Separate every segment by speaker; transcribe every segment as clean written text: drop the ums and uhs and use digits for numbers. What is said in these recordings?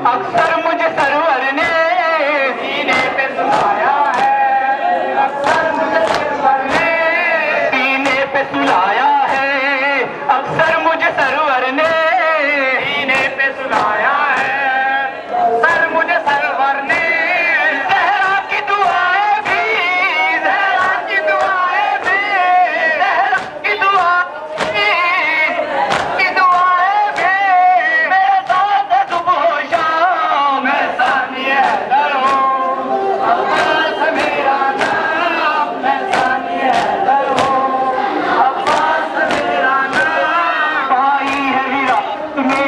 Speaker 1: अक्सर मुझे सरवर ने सीने पे सुलाया है, अक्सर मुझे सरवर ने सीने पे सुलाया है, अक्सर मुझे सरवर ने सीने पे सुलाया है, सर मुझे सरवर ने ज़हरा की दुआएं भी, ज़हरा की दुआएं भी, ज़हरा की दुआएं भी मेरे साथ सुबह शाम मैं सानिए दरो अब्बास मेरा नाम, मैं सानिए दरो अब्बास मेरा नाम। पाई है विरासत में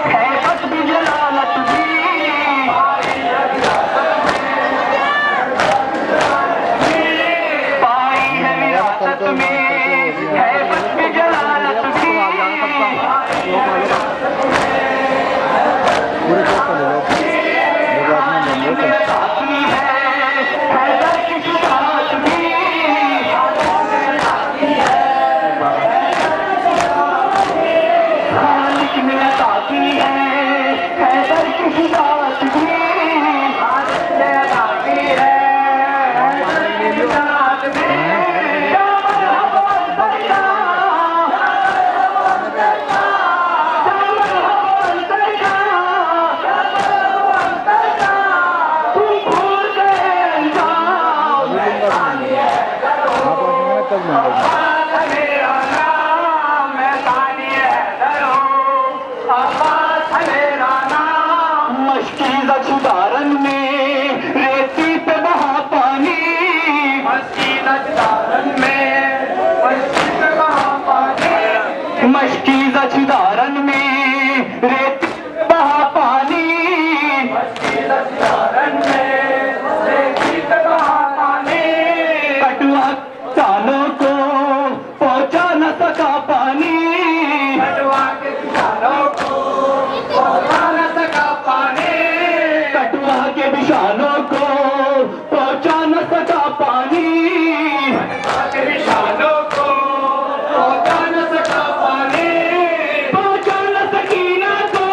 Speaker 1: हैबत भी जलालत भी, पाई है विरासत में हैबत भी जलालत भी, सुधारन में रेती पे बहा पानी, मस्कीना सुधारन में रेती पे बहा पानी, मस्कीना सुधारन में रेती पे बहा पानी, मस्कीना सुधारन में रेती पे बहा पानी, कटवा किसानों को पहुंचा न सका पानी, कटवा के किसानों को पहुंचा न सका पानी, कटवा के किसानों को पहुंचा न सका पानी, कटवा के किसानों को पहुंचा न सका पानी, पहुंचा न सकी ना को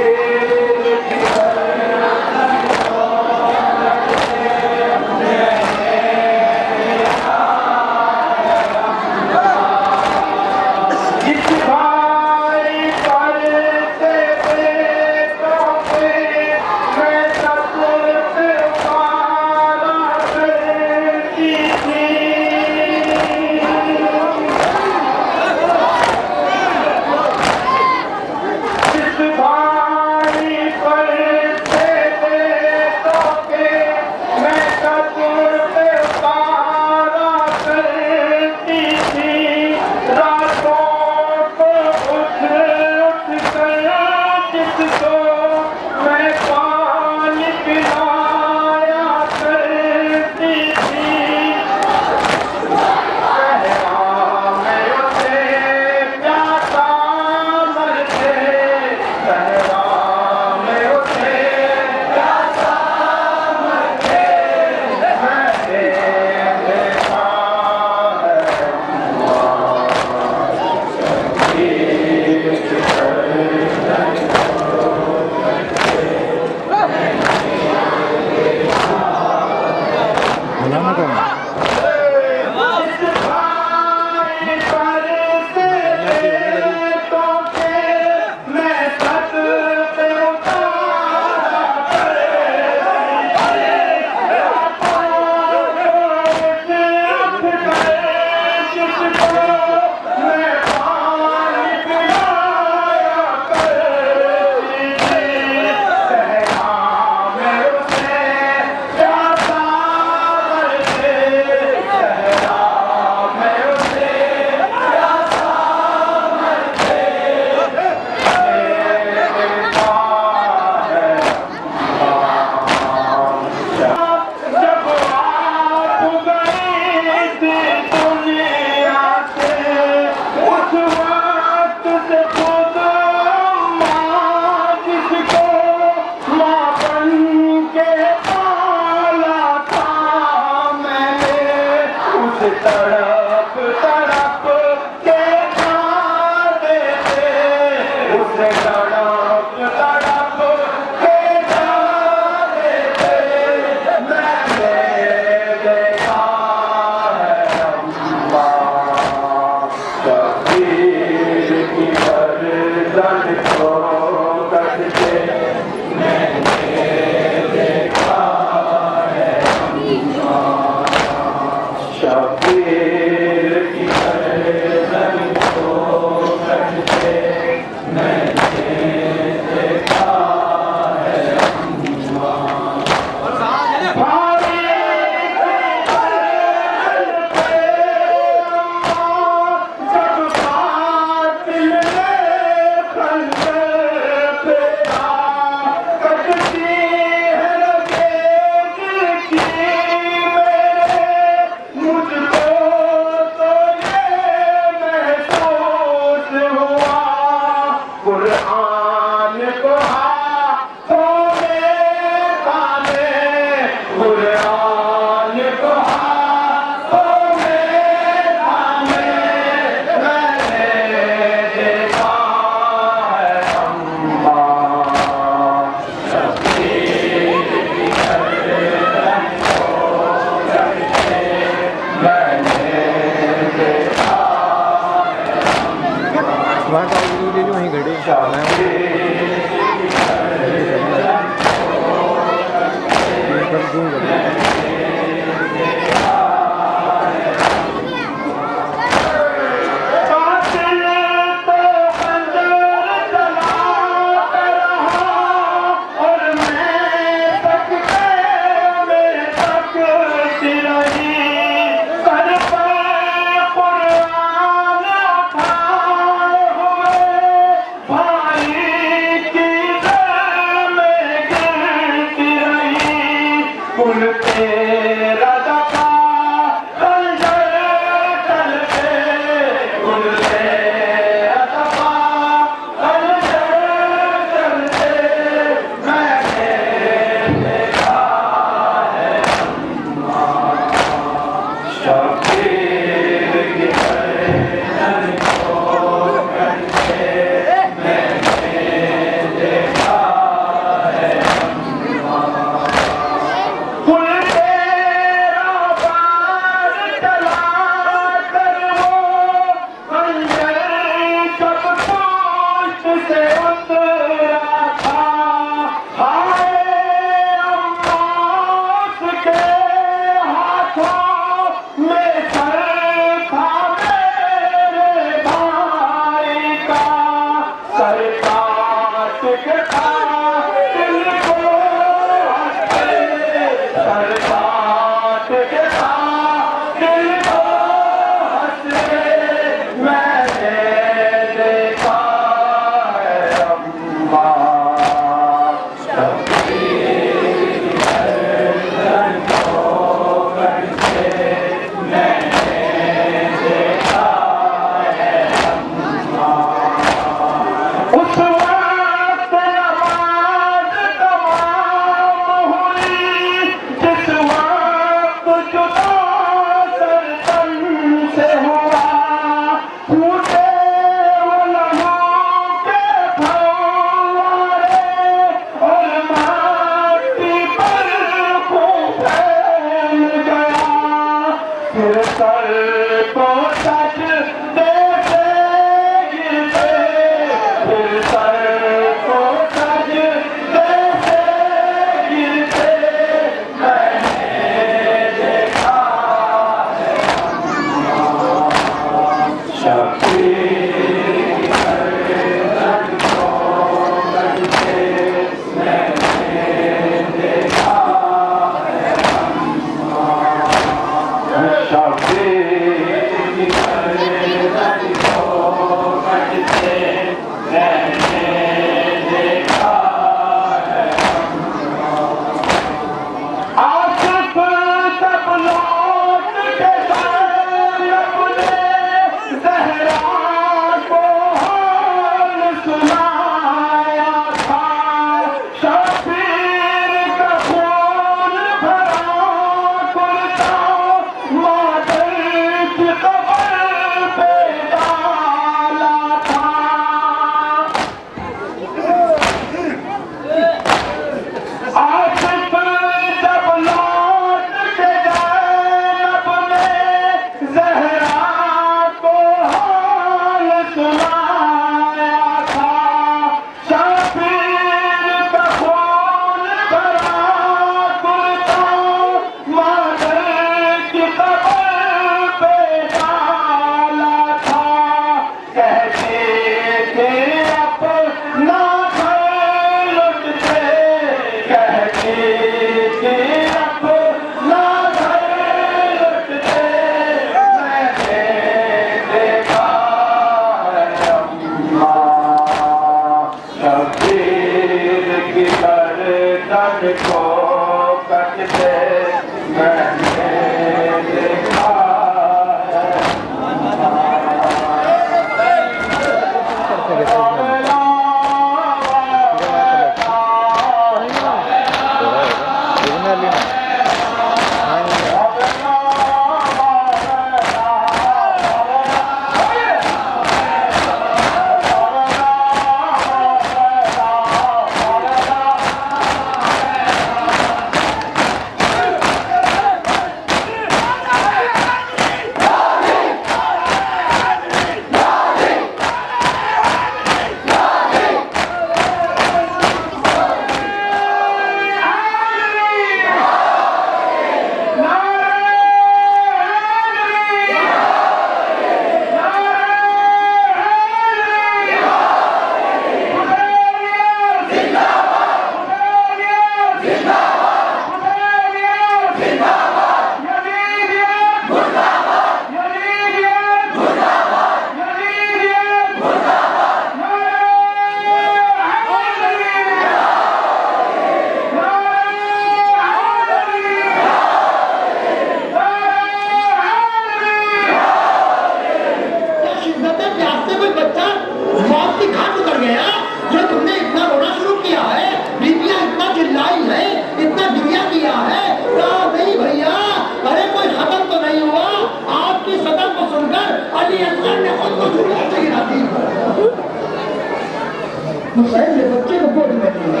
Speaker 2: मुसैब ने बच्चे को गोद में लिया,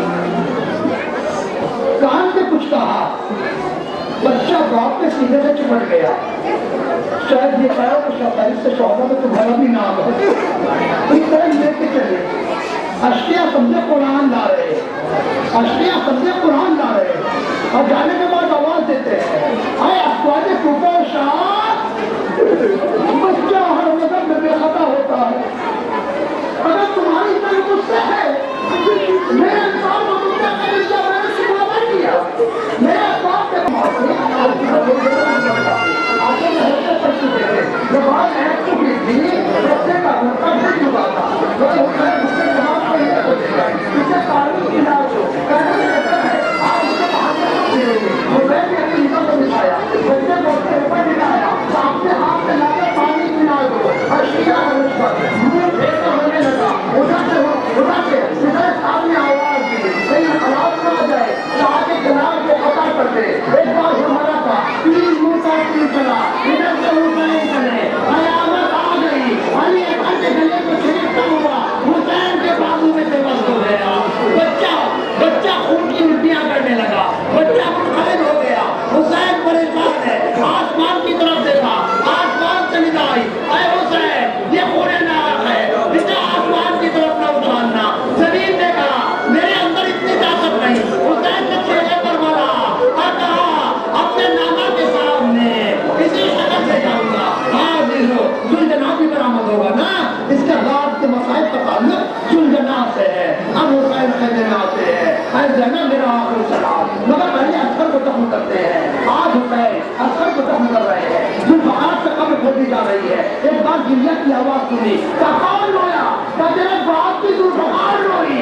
Speaker 2: कान पे कुछ कहा, बच्चा बाप के सीने से चिपट गया। शायद ये कहा तो शौकारी से शौका में तुम्हारा भी नाम है। इस तरह लेके चले, अश्किया समझे कुरान ला रहे, अश्किया समझे कुरान ला रहे, और जाने के बाद आवाज देते हैं, आए अफवाज टूटो शाह, बच्चा हर वक्त में बेखता होता है। अगर तुम्हारी तरह गुस्से है, मेरे बाप को तुमने कभी मैंने सिखावा किया, मेरे बाप के बच्चे का मुद्दा नहीं चुका था, इसे कानून की लाज हो, बच्चे को ऊपर दिखाया, आपने हाथ में लाकर पानी पिला दो, अशिया होने लगा, उठा के सामने आवाज दी, कहीं खराब ना आ जाए, आगे खिलाफ को पता कर दे। एक बार हमारा था, तीन मुंह का तीन चला, इधर से ऊपर नहीं चले, कयामत आ गई, अली अकबर के गले को छिड़कता हुआ हुसैन के बाजू में बेबस हो गया। बच्चा खून की उल्टियां करने लगा, बच्चा मुनफरिद हो गया, हुसैन परेशान है, आसमान की तरफ देखा, आसमान से निगाह आई, अरे हुसैन ये खून नाक है, इसे आसमान की तरफ न उछालना। जमीन ने कहा मेरे अंदर इतनी ताकत नहीं, हुसैन ने चेहरे पर मारा और कहा अपने नाना के सामने इसी शक्ल से जाऊंगा, हाजिर हो, जुल्जना भी बरामद होगा ना। इसके बाद के मसाइब का ताल्लुक जुल्जना से है। अब हुसैन कहने आते हैं जना मेरा आखिरी सलाम, मगर पहले असगर को दफन करते हैं। आज हुसैन असगर को दफन कर रहे हैं, जुल्फकार से कब्र खोदी जा रही है। एक बार गिरिया की आवाज सुनी, कहाँ रोया, तेरे बाप की जुल्फकार रोई,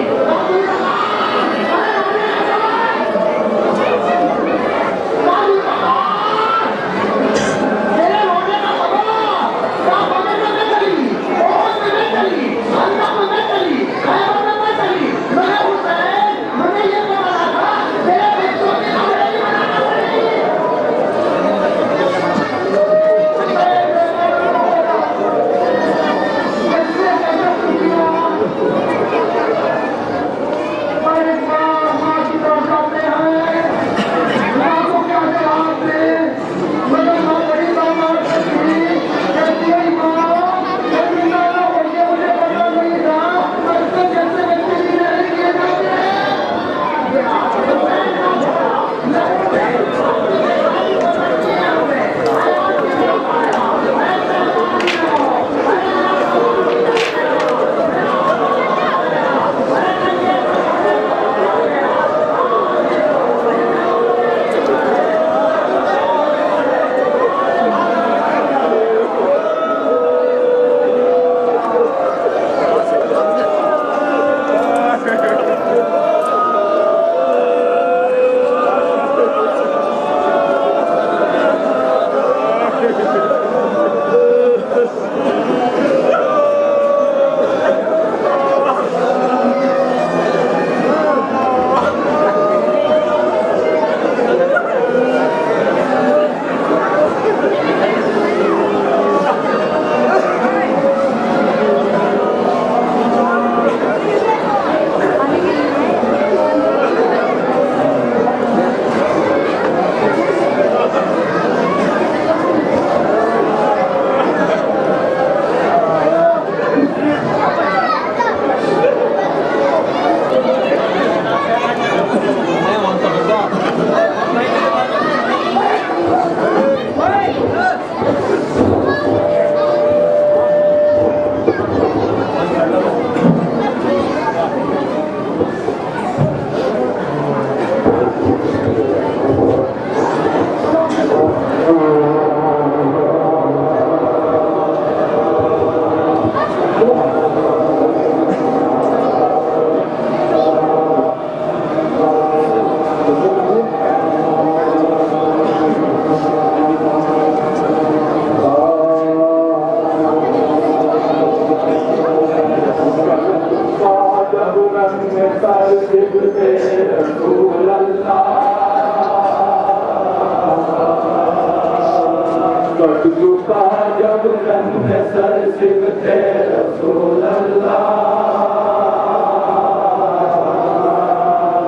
Speaker 1: कट चुका जब रंग सर सिमटे रसूल अल्लाह,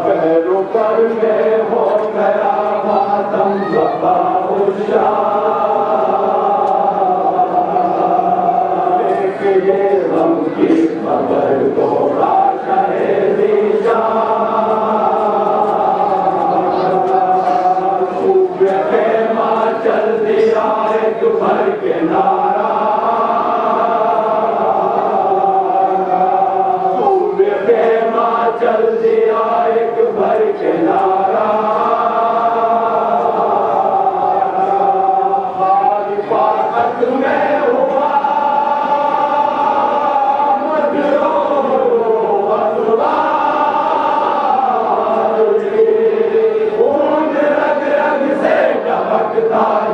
Speaker 1: पैरों पर में हो गया मातम बका ये गम की खबर तोड़ा शहरी चल दिया एक भर के नारा, सूर्य के माँ चल दिया एक भर के नारा, पाकत में हुआ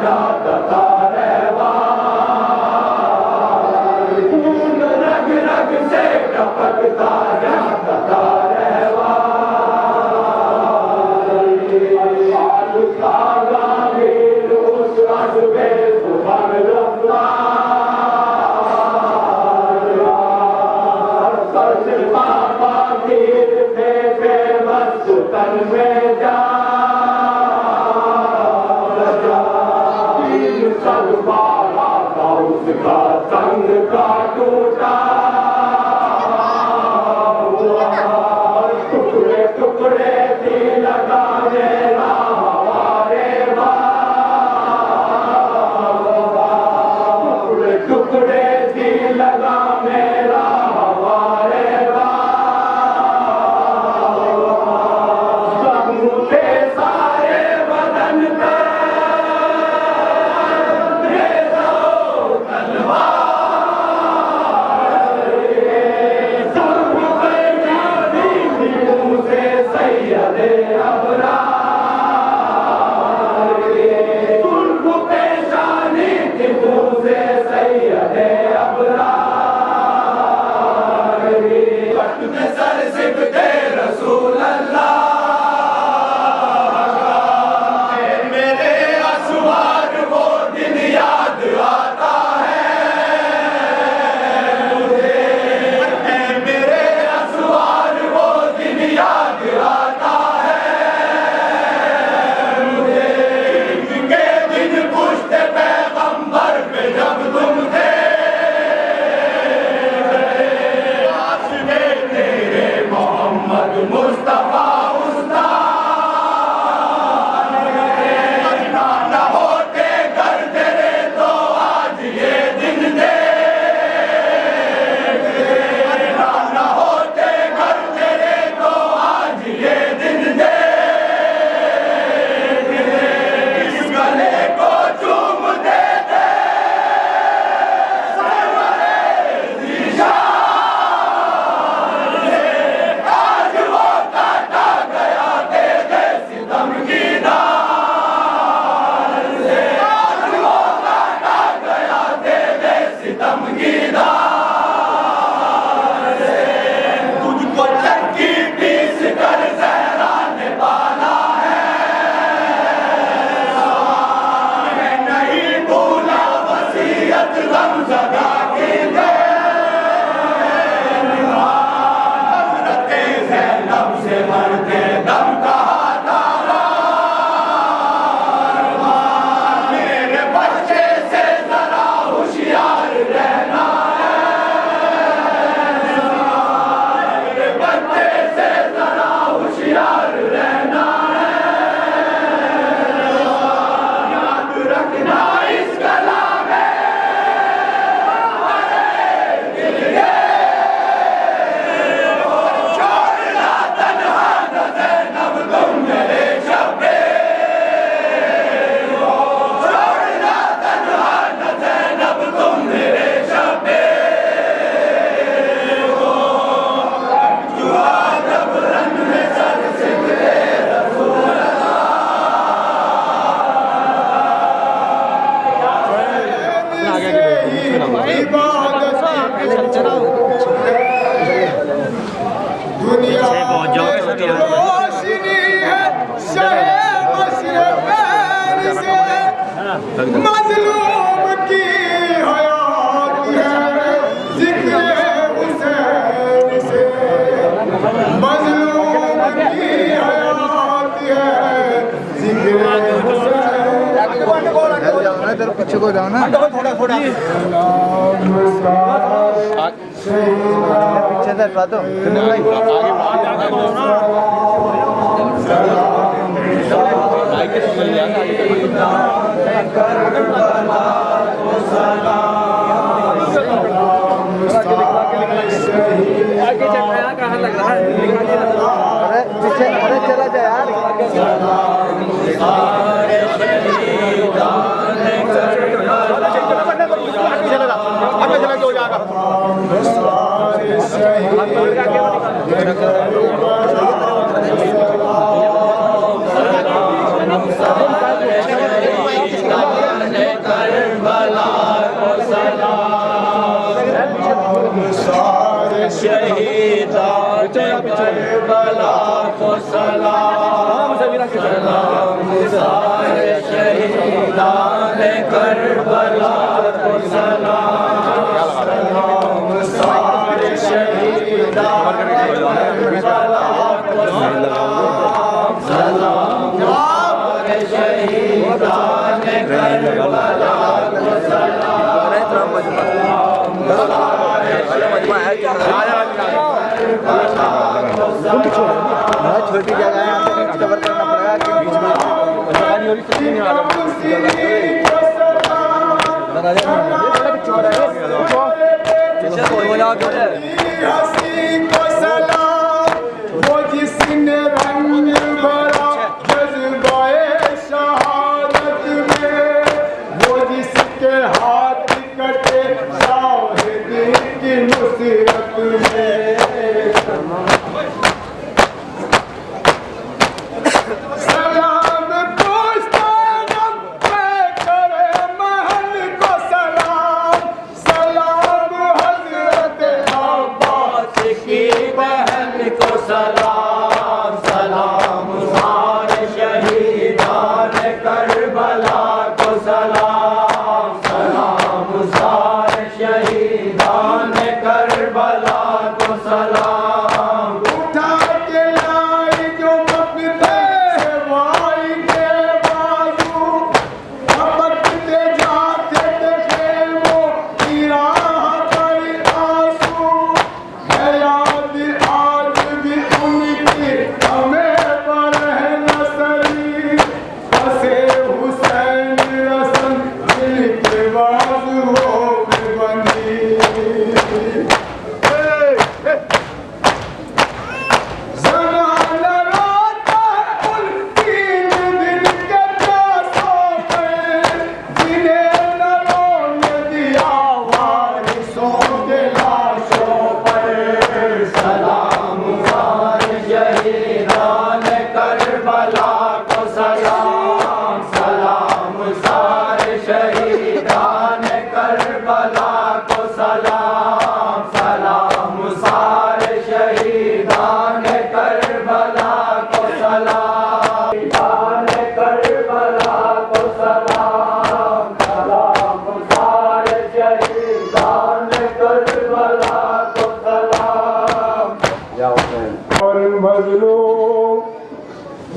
Speaker 1: जाता था रग रग से टपकता जाता था तन में जा सब बारा था उसका संग का टूटा टुकड़े टुकड़े दी लगा मेरा हमारे टुकड़े टुकड़े दी लगा मेरा हमारे मुझे सारे बदन पे
Speaker 3: पीछे को जाओ ना थोड़ा थोड़ा पीछे से हटवा दो अरे पीछे अरे चला जाए यार
Speaker 1: करबला को सलाम सलाम सारे शहीदान करबला को सलाम सलाम सारे शहीदान करबला को सलाम सलाम सारे शहीदान करबला को सलाम
Speaker 3: छोटी जगह है कवर करना पड़ेगा कि बीच में पानी हो रही तो नहीं आ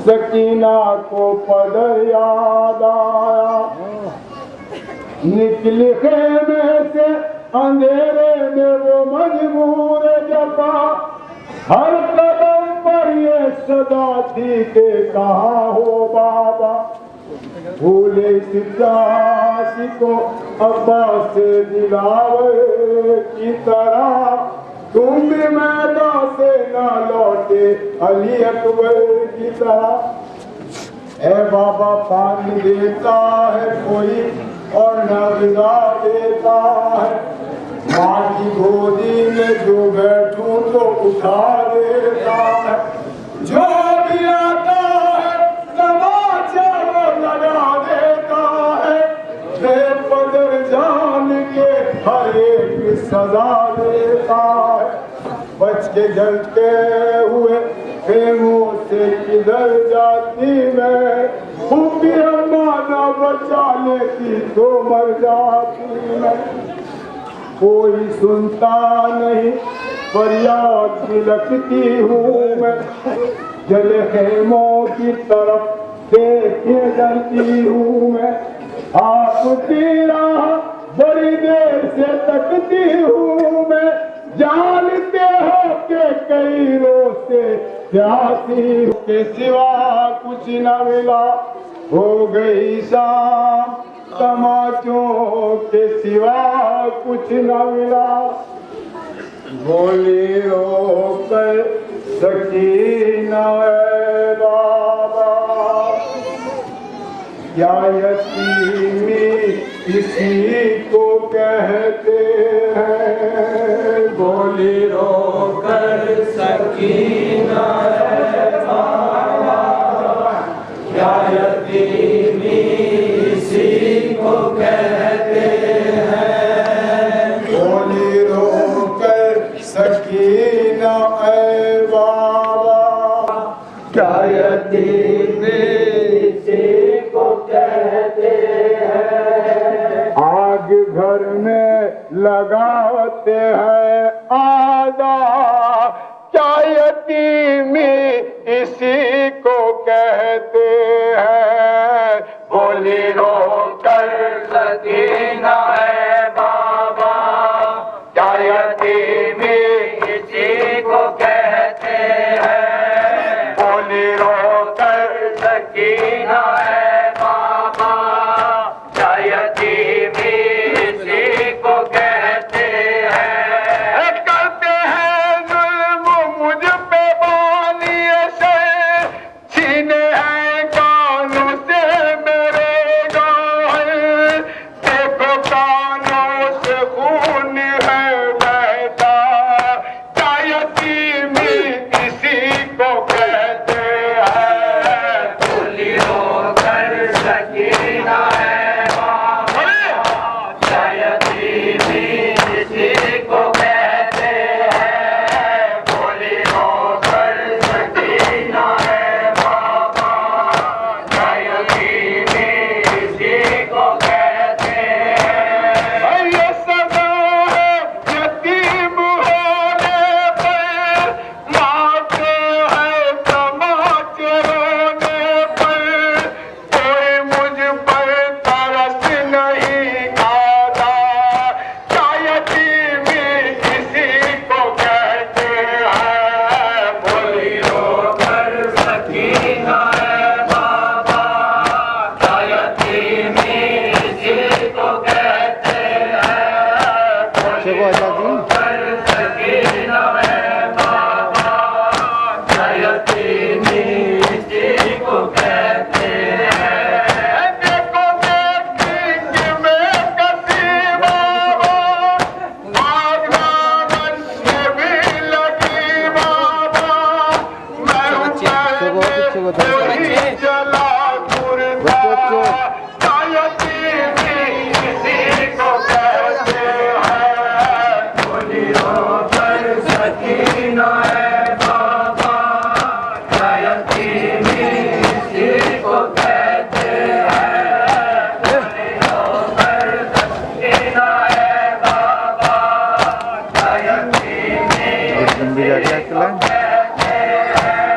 Speaker 2: सकीना को पदर याद आया, निकली खेमे से अंधेरे में वो मजबूर जपा, हर कदम पर ये सदा थी के कहाँ हो बाबा, भूले सिद्धासी को अब्बास से दिलावर की तरह, तुम भी मैदान से ना लौटे अली अकबर की तरह। ए बाबा पानी देता है कोई और न ग़िज़ा देता है, माँ की गोदी में जो बैठूं तो उठा देता है, जो भी आता है तमाचा वो लगा देता है, बेपदर जान के हर एक सजा देता है। बच के जलते हुए खेमों से किधर जाती मैं, भी अम्मा न बचा लेती तो मर जाती मैं। कोई सुनता नहीं
Speaker 4: फरियाद बिलखती हूँ मैं, जल खेमों की तरफ देखे डरती हूँ मैं, आपकी राह बड़ी देर से तकती हूँ मैं, जानते हो कि कई रोज से प्यासी के सिवा कुछ न मिला, हो गई शाम तमाचों के सिवा कुछ न मिला, बोली रो कर सकीना है बाबा, क्या यतीमी किसी को कहते हैं, बोली रो कर सकीना है बाबा, क्या यतीमी किसी को कहते हैं, बोली रो कर सकीना है बाबा, क्या यतीमी किसी को कहते हैं, आग घर में लगाते हैं आदा, क्या यतीमी इसी को कहते हैं, बोली रो कर सकीना है बाबा, क्या यतीमी इसी को कहते हैं, बोली रो कर सकीना है बाबा, क्या यतीमी इसी को कहते हैं, करते हैं जुल्म मुझ पे बानिए से, छीने हैं कानों से मेरे गाल, देखो कानों से खून है बहता, क्या यतीमी इसी को कहते हैं, बोली रो कर सकीना है बाबा, क्या यतीमी इसी को कहते हैं, बोली रो कर सकीना है बाबा, क्या यतीमी इसी को कहते हैं, ये सदा है यतीम होने पर, मारते हैं तमाचे रोने पर, कोई मुझ पर तरस नहीं खाता, क्या यतीमी इसी को कहते हैं, बोली रो कर सकीना है बाबा, क्या यतीमी इसी को कहते हैं, बोली रो कर सकीना है बाबा, क्या यतीमी इसी को कहते हैं, देखो देखी में कसी बाबा, आग दामन में भी लगी बाबा, मैं कोई जला मुर्दा, क्या यतीमी इसी को कहते हैं, बोली रो कर सकीना है बाबा, क्या यतीमी इसी को कहते हैं, बोली रो कर सकीना है बाबा, क्या यतीमी इसी को कहते हैं,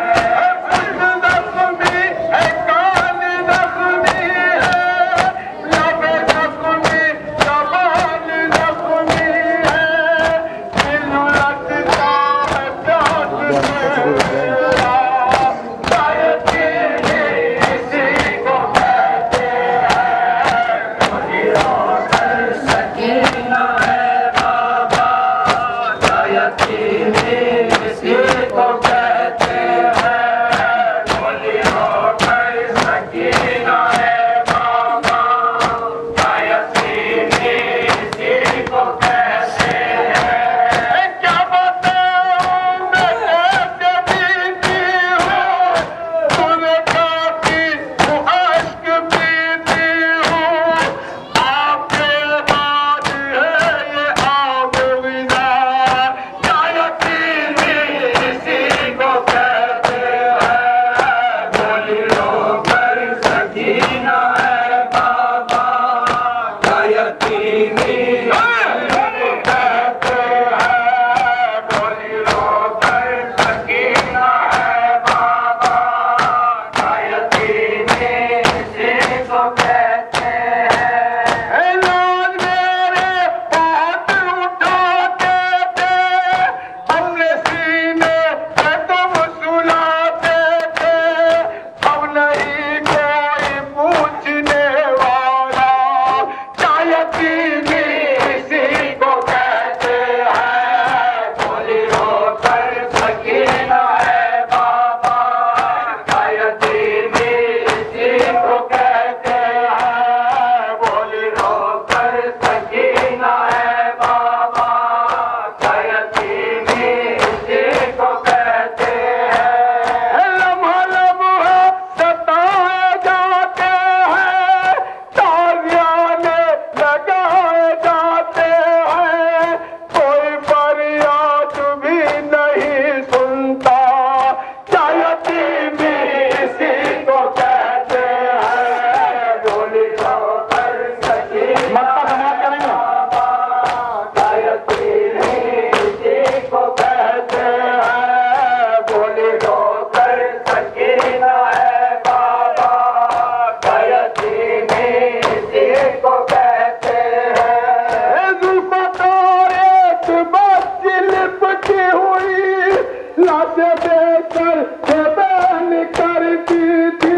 Speaker 4: थी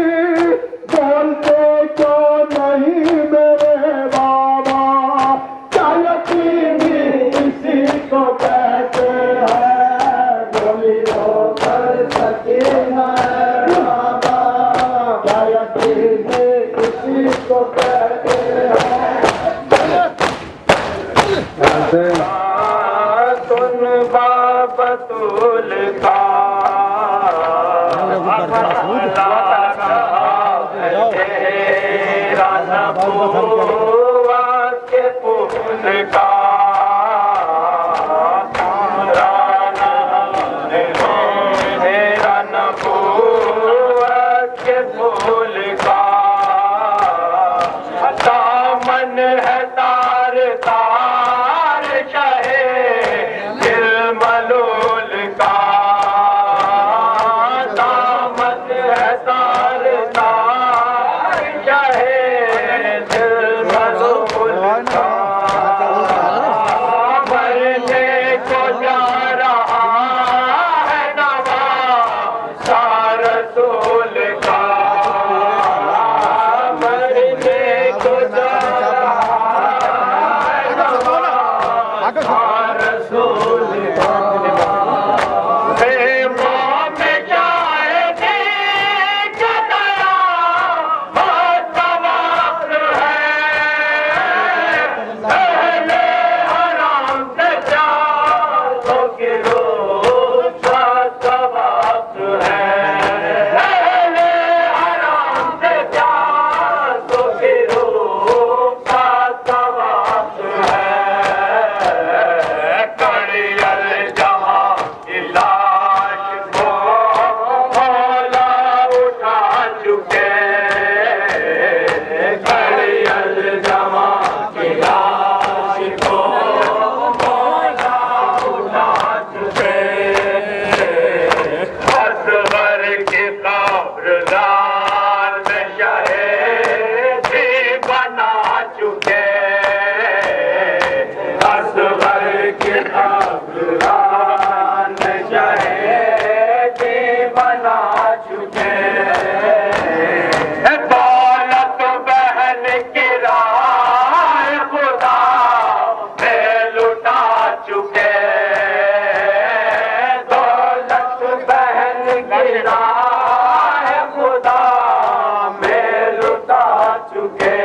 Speaker 4: बोलते क्यों नहीं मेरे बाबा क्या यतीमी इसी को कहते हैं बोलियो कर सके बाबा क्या यतीमी इसी को कहते हैं सुन बाबतुल का तेरा नबुआ के फूल का तेरा नबुआ के फूल का दामन है तार तार चाहे दिल मलोल का दामन है तार तार चाहे दिल मलोल का मरने को जा रहा है नवा रसूल का मरने को जा रसूल का माँ में जाए थे कदया बहुत वक्त है पहले हराम से जाओ के रोज वक्त है पहले हराम से जाओ के रोज वक्त है कड़ियल जहाँ की लाश को मौला उठा चुके कड़ियल जहाँ की लाश को मौला उठा चुके असगर के कब्रदार में शहीदी बना चुके असगर के कब्रदार में शहीदी बना चुके दौलत बहन की राह खुदा में लुटा चुके दौलत बहन की राह खुदा में लुटा चुके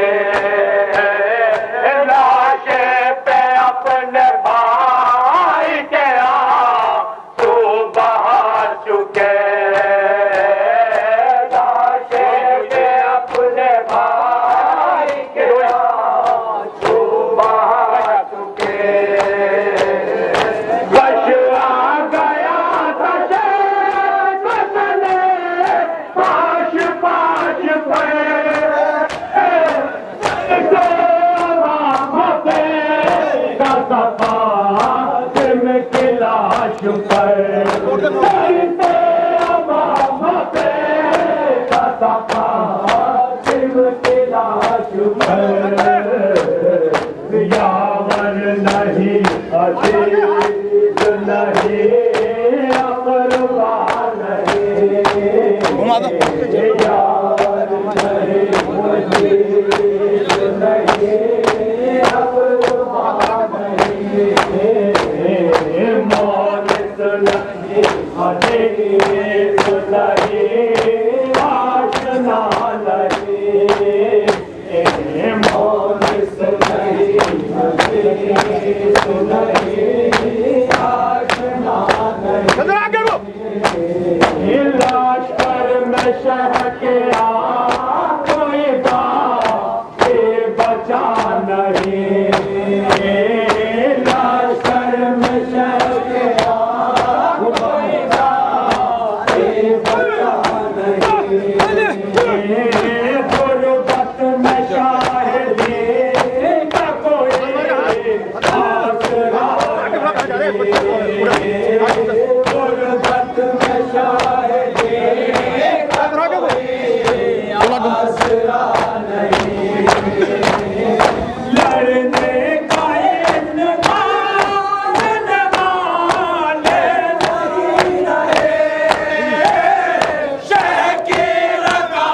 Speaker 4: लाशे पे अपने भाई के आंसू बहा चुके लाशे पे अपने भाई के आंसू बहा चुके बच आ गया था शेख तले पाश पाश पे लाश पर यावर नहीं अजीज नहीं अमरवा नहीं यावर नहीं अजीज नहीं अमरवा नहीं मौलिस नहीं अजीज नहीं आशना नहीं मौलिस नहीं अजीज नहीं आशना नहीं लाश पर मैं शह के कोई बात बचा नहीं लाश पर मैं शह के कोई बात बचा नहीं गुरबत में शाहिदी का कोई आसरा नहीं गुरबत में शाहिदी का कोई आसरा नहीं लड़ने का इंसान वाले नहीं रहे शह की रगा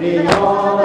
Speaker 1: जलती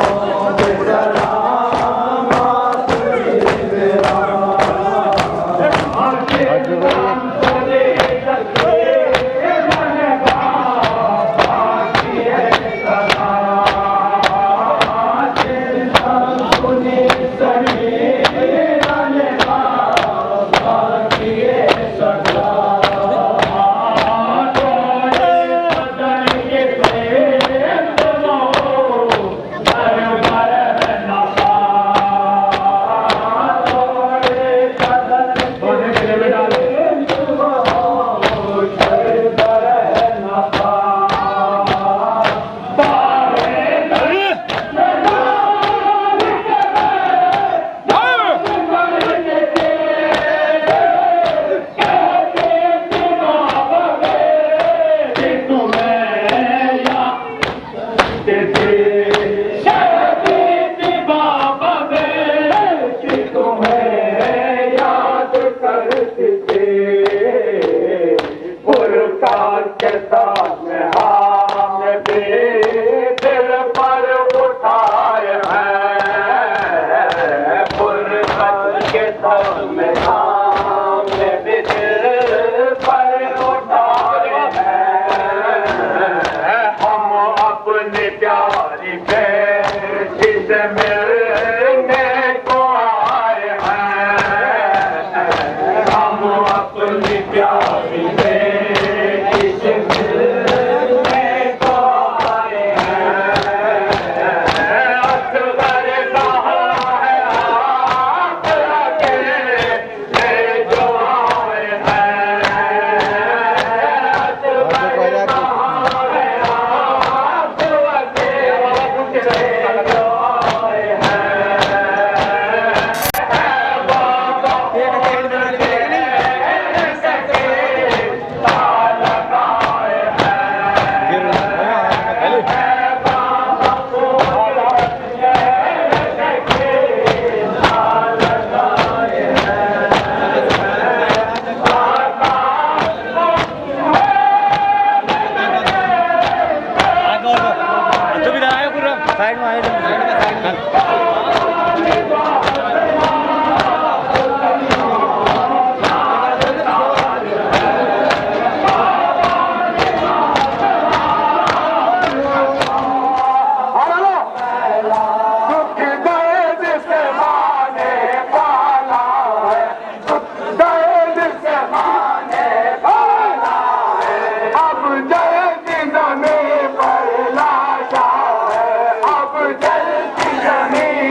Speaker 1: जमीन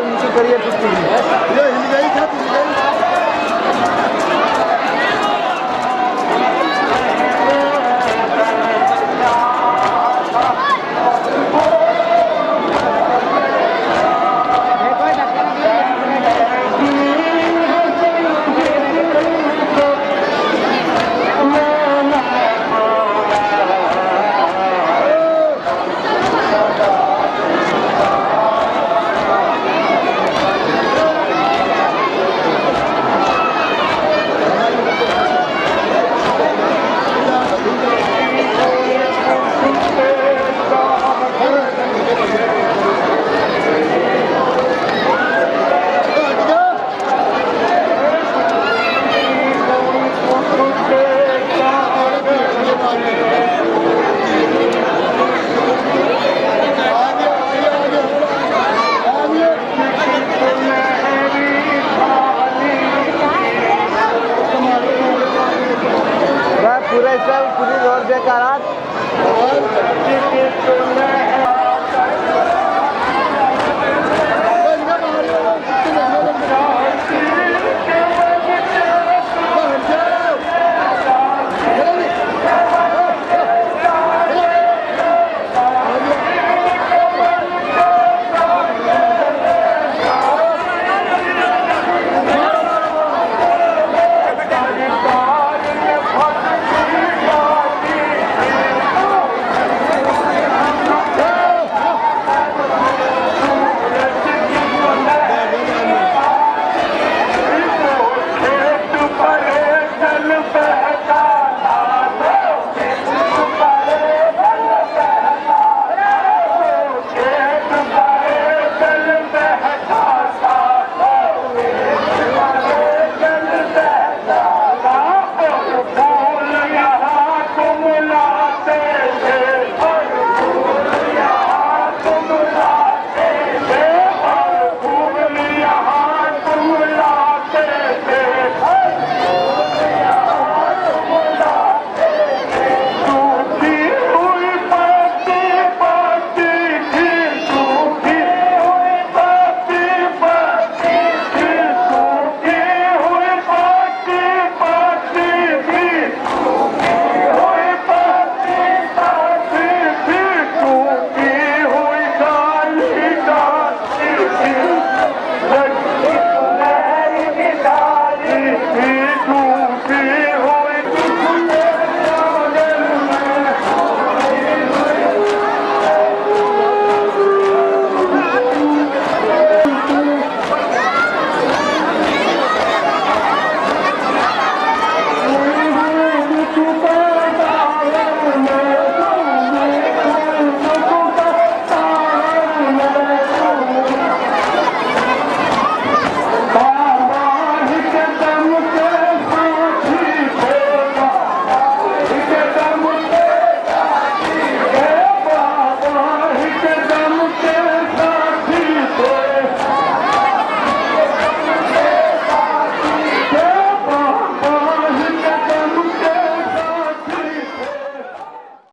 Speaker 3: इनकी करियर कितनी है?